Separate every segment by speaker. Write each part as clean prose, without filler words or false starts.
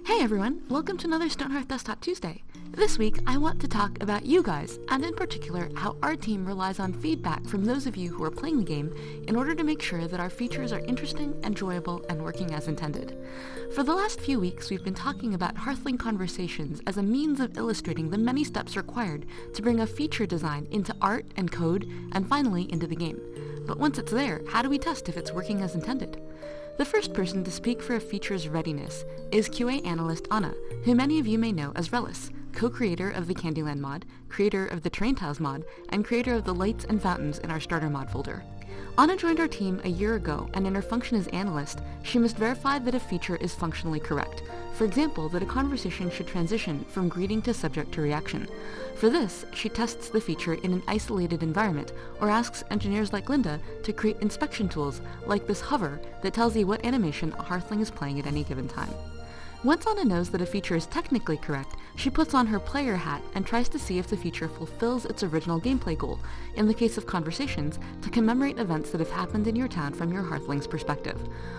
Speaker 1: Hey everyone, welcome to another Stonehearth Desktop Tuesday. This week I want to talk about you guys, and in particular how our team relies on feedback from those of you who are playing the game in order to make sure that our features are interesting, enjoyable, and working as intended. For the last few weeks we've been talking about Hearthling conversations as a means of illustrating the many steps required to bring a feature design into art and code, and finally into the game. But once it's there, how do we test if it's working as intended? The first person to speak for a feature's readiness is QA analyst Anna, who many of you may know as Relis, co-creator of the Candyland mod, creator of the Terrain Tiles mod, and creator of the lights and fountains in our starter mod folder. Anna joined our team a year ago, and in her function as analyst, she must verify that a feature is functionally correct. For example, that a conversation should transition from greeting to subject to reaction. For this, she tests the feature in an isolated environment, or asks engineers like Linda to create inspection tools like this hover that tells you what animation a Hearthling is playing at any given time. Once Anna knows that a feature is technically correct, she puts on her player hat and tries to see if the feature fulfills its original gameplay goal, in the case of conversations, to commemorate events that have happened in your town from your Hearthling's perspective.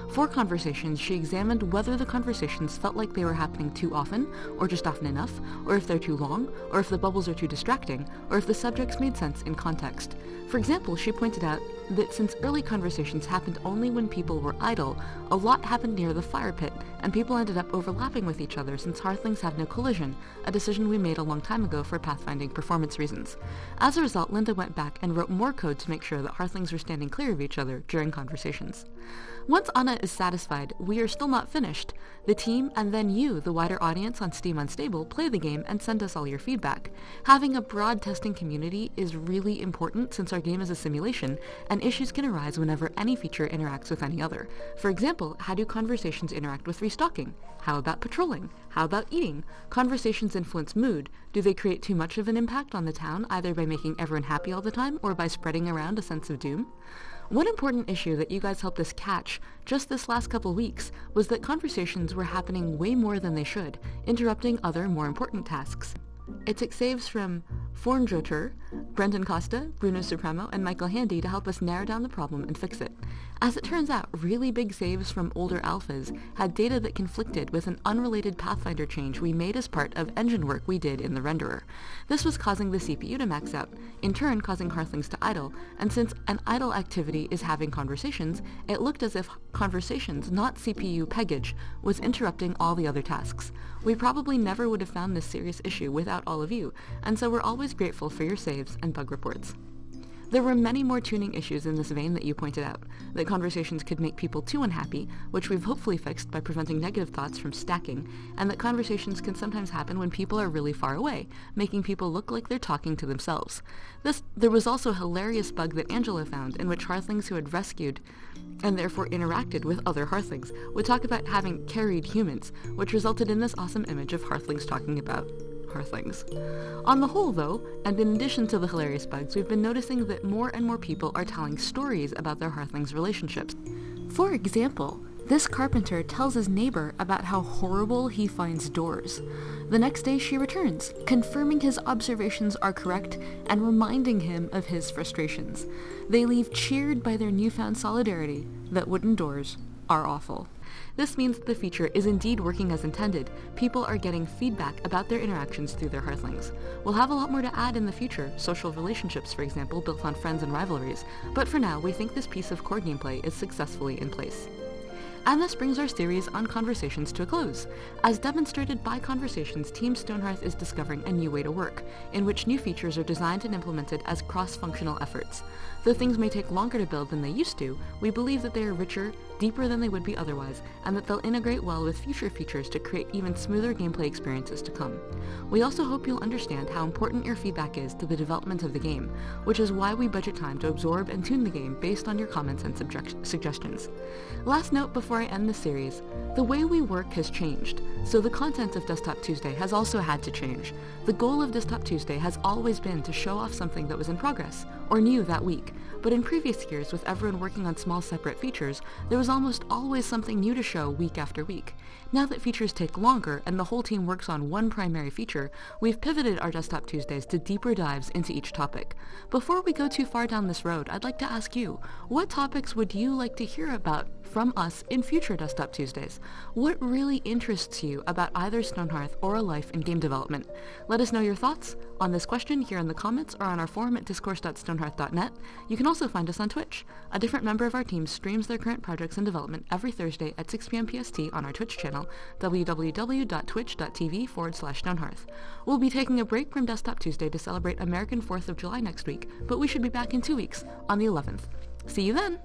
Speaker 1: For conversations, she examined whether the conversations felt like they were happening too often, or just often enough, or if they're too long, or if the bubbles are too distracting, or if the subjects made sense in context. For example, she pointed out that since early conversations happened only when people were idle, a lot happened near the fire pit, and people ended up overlapping with each other since Hearthlings have no collision, a decision we made a long time ago for pathfinding performance reasons. As a result, Linda went back and wrote more code to make sure that Hearthlings were standing clear of each other during conversations. Once Anna is satisfied, we are still not finished. The team, and then you, the wider audience on Steam Unstable, play the game and send us all your feedback. Having a broad testing community is really important since our game is a simulation, and issues can arise whenever any feature interacts with any other. For example, how do conversations interact with restocking? How about patrolling? How about eating? Conversations influence mood. Do they create too much of an impact on the town, either by making everyone happy all the time or by spreading around a sense of doom? One important issue that you guys helped us catch just this last couple weeks was that conversations were happening way more than they should, interrupting other more important tasks. It took saves from Fornjoter, Brendan Costa, Bruno Supremo, and Michael Handy to help us narrow down the problem and fix it. As it turns out, really big saves from older alphas had data that conflicted with an unrelated Pathfinder change we made as part of engine work we did in the renderer. This was causing the CPU to max out, in turn causing Hearthlings to idle, and since an idle activity is having conversations, it looked as if conversations, not CPU peggage, was interrupting all the other tasks. We probably never would have found this serious issue without all of you, and so we're always grateful for your saves and bug reports. There were many more tuning issues in this vein that you pointed out, that conversations could make people too unhappy, which we've hopefully fixed by preventing negative thoughts from stacking, and that conversations can sometimes happen when people are really far away, making people look like they're talking to themselves. There was also a hilarious bug that Angela found in which Hearthlings who had rescued and therefore interacted with other Hearthlings would talk about having carried humans, which resulted in this awesome image of Hearthlings talking about Hearthlings. On the whole, though, and in addition to the hilarious bugs, we've been noticing that more and more people are telling stories about their Hearthlings' relationships. For example, this carpenter tells his neighbor about how horrible he finds doors. The next day she returns, confirming his observations are correct and reminding him of his frustrations. They leave cheered by their newfound solidarity that wooden doors are awful. This means that the feature is indeed working as intended. People are getting feedback about their interactions through their Hearthlings. We'll have a lot more to add in the future, social relationships, for example, built on friends and rivalries, but for now, we think this piece of core gameplay is successfully in place. And this brings our series on conversations to a close. As demonstrated by conversations, Team Stonehearth is discovering a new way to work, in which new features are designed and implemented as cross-functional efforts. Though things may take longer to build than they used to, we believe that they are richer, deeper than they would be otherwise, and that they'll integrate well with future features to create even smoother gameplay experiences to come. We also hope you'll understand how important your feedback is to the development of the game, which is why we budget time to absorb and tune the game based on your comments and suggestions. Last note before I end the series, the way we work has changed, so the content of Desktop Tuesday has also had to change. The goal of Desktop Tuesday has always been to show off something that was in progress, or new that week. But in previous years, with everyone working on small separate features, there was almost always something new to show week after week. Now that features take longer and the whole team works on one primary feature, we've pivoted our Desktop Tuesdays to deeper dives into each topic. Before we go too far down this road, I'd like to ask you, what topics would you like to hear about from us in future Desktop Tuesdays? What really interests you about either Stonehearth or a life in game development? Let us know your thoughts on this question here in the comments or on our forum at discourse.stonehearth.net. You can also find us on Twitch. A different member of our team streams their current projects in development every Thursday at 6 p.m. PST on our Twitch channel, www.twitch.tv/Stonehearth. We'll be taking a break from Desktop Tuesday to celebrate American 4th of July next week, but we should be back in 2 weeks on the 11th. See you then!